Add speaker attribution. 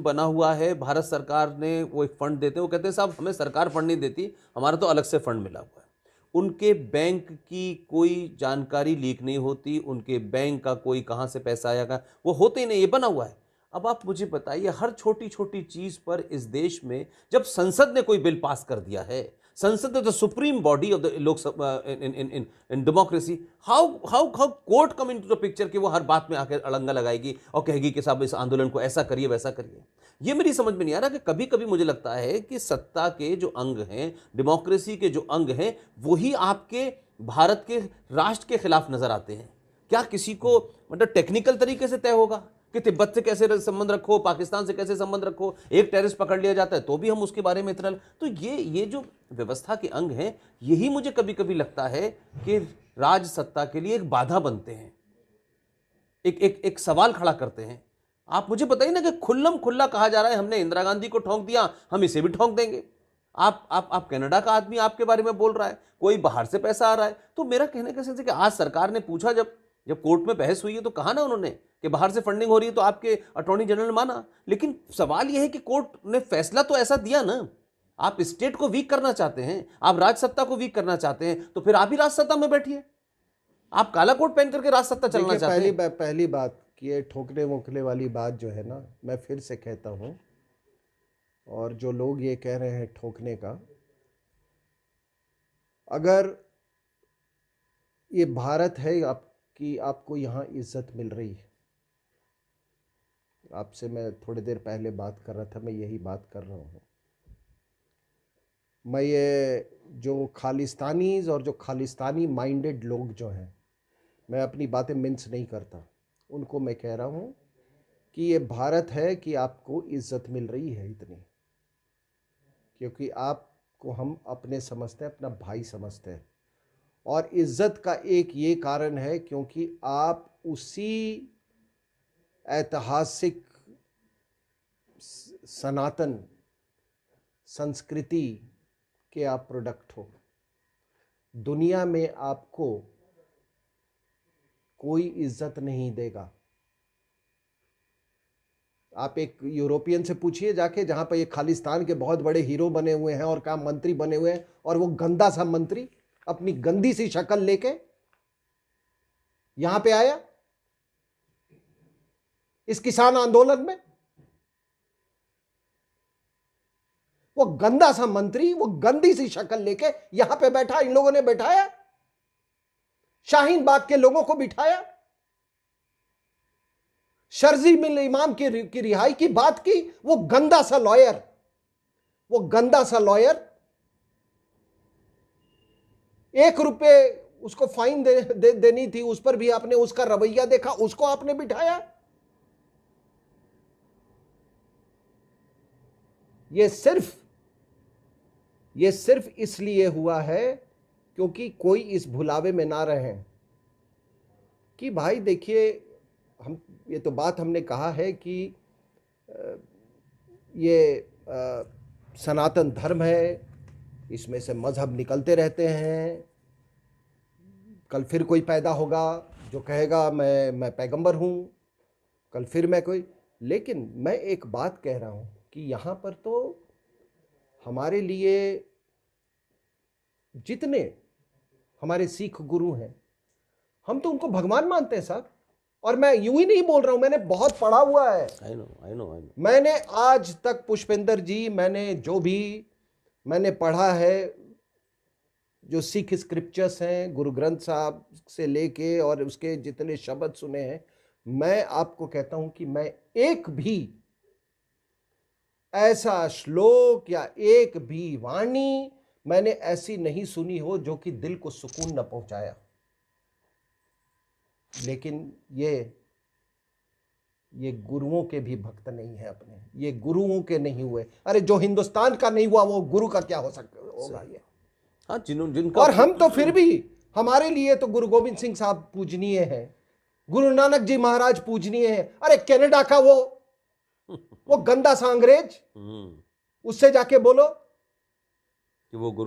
Speaker 1: बना हुआ है, भारत सरकार ने वो एक फंड देते हैं, वो कहते हैं साहब हमें सरकार फंड नहीं देती, हमारा तो अलग से फंड मिला हुआ है। उनके बैंक की कोई जानकारी लीक नहीं होती, उनके बैंक का कोई कहाँ से पैसा आएगा वो होते ही नहीं, ये बना हुआ है। अब आप मुझे बताइए, हर छोटी छोटी चीज पर इस देश में जब संसद ने कोई बिल पास कर दिया है, संसद the supreme body of the Lok Sabha in democracy, how how how court come into the picture कि वो हर बात में आकर अड़ंगा लगाएगी और कहेगी कि साहब इस आंदोलन को ऐसा करिए वैसा करिए। ये मेरी समझ में नहीं आ रहा कि कभी कभी मुझे लगता है कि सत्ता के जो अंग हैं, डेमोक्रेसी के जो अंग हैं, वही आपके भारत के राष्ट्र के खिलाफ नजर आते हैं। क्या किसी को मतलब टेक्निकल तरीके से तय होगा कि तिब्बत से कैसे संबंध रखो, पाकिस्तान से कैसे संबंध रखो, एक टेररिस्ट पकड़ लिया जाता है तो भी हम उसके बारे में इतना, तो ये जो व्यवस्था के अंग हैं, यही मुझे कभी कभी लगता है कि राज सत्ता के लिए एक बाधा बनते हैं, एक सवाल खड़ा करते हैं। आप मुझे बताइए ना कि खुल्लम खुल्ला कहा जा रहा है हमने इंदिरा गांधी को ठोंक दिया, हम इसे भी ठोंक देंगे। आप कनाडा का आदमी आपके बारे में बोल रहा है, कोई बाहर से पैसा आ रहा है। तो मेरा कहने का सेंस है कि आज सरकार ने पूछा, जब कोर्ट में बहस हुई है तो कहा ना उन्होंने कि बाहर से फंडिंग हो रही है, तो आपके अटॉर्नी जनरल ने माना। लेकिन सवाल यह है कि कोर्ट ने फैसला तो ऐसा दिया ना, आप स्टेट को वीक करना चाहते हैं, आप राज सत्ता को वीक करना चाहते हैं, तो फिर आप ही राज सत्ता में बैठिए। आप काला कोट पहन करके राज सत्ता चलना चाहते हैं।
Speaker 2: पहली बात कि ये ठोकने वोकने वाली बात जो है ना, मैं फिर से कहता हूं, और जो लोग ये कह रहे हैं ठोकने का, अगर ये भारत है कि आपको यहाँ इज्जत मिल रही है, आपसे मैं थोड़ी देर पहले बात कर रहा था, मैं यही बात कर रहा हूँ। मैं ये जो खालिस्तानीज और जो खालिस्तानी माइंडेड लोग जो हैं, मैं अपनी बातें मिन्स नहीं करता, उनको मैं कह रहा हूँ कि ये भारत है कि आपको इज्जत मिल रही है इतनी, क्योंकि आपको हम अपने समझते हैं, अपना भाई समझते हैं। और इज्जत का एक ये कारण है क्योंकि आप उसी ऐतिहासिक सनातन संस्कृति के आप प्रोडक्ट हो। दुनिया में आपको कोई इज्जत नहीं देगा। आप एक यूरोपियन से पूछिए जाके, जहां पर ये खालिस्तान के बहुत बड़े हीरो बने हुए हैं और काम मंत्री बने हुए हैं, और वो गंदा सा मंत्री अपनी गंदी सी शक्ल लेके यहां पे आया इस किसान आंदोलन में। वो गंदा सा मंत्री, वो गंदी सी शक्ल लेके यहां पे बैठा, इन लोगों ने बैठाया, शाहीन बाग के लोगों को बिठाया, शर्जी मिल इमाम की रिहाई की बात की। वो गंदा सा लॉयर, वो गंदा सा लॉयर, 1 रुपये उसको फाइन देनी थी, उस पर भी आपने उसका रवैया देखा, उसको आपने बिठाया। ये सिर्फ इसलिए हुआ है क्योंकि कोई इस भुलावे में ना रहे कि भाई देखिए, हम ये तो बात हमने कहा है कि ये सनातन धर्म है, इसमें से मजहब निकलते रहते हैं। कल फिर कोई पैदा होगा जो कहेगा मैं पैगंबर हूं, कल फिर मैं कोई। लेकिन मैं एक बात कह रहा हूं कि यहां पर तो हमारे लिए जितने हमारे सिख गुरु हैं, हम तो उनको भगवान मानते हैं साहब। और मैं यूं ही नहीं बोल रहा हूं, मैंने बहुत पढ़ा हुआ है।
Speaker 1: I know.
Speaker 2: मैंने आज तक पुष्पेंद्र जी, मैंने जो भी मैंने पढ़ा है, जो सिख स्क्रिप्चर्स हैं, गुरु ग्रंथ साहब से लेके और उसके जितने शब्द सुने हैं, मैं आपको कहता हूं कि मैं एक भी ऐसा श्लोक या एक भी वाणी मैंने ऐसी नहीं सुनी हो जो कि दिल को सुकून न पहुंचाया। लेकिन ये गुरुओं के भी भक्त नहीं है अपने, ये गुरुओं के नहीं हुए। अरे जो हिंदुस्तान का नहीं हुआ वो गुरु का क्या हो सकता होगा ये?
Speaker 1: हाँ, जिनका,
Speaker 2: और हम तो फिर भी, हमारे लिए तो गुरु गोविंद सिंह साहब पूजनीय है, गुरु नानक जी महाराज पूजनीय है। अरे कनाडा का वो गंदा सा अंग्रेज, उससे जाके बोलो
Speaker 1: कि वो गुरु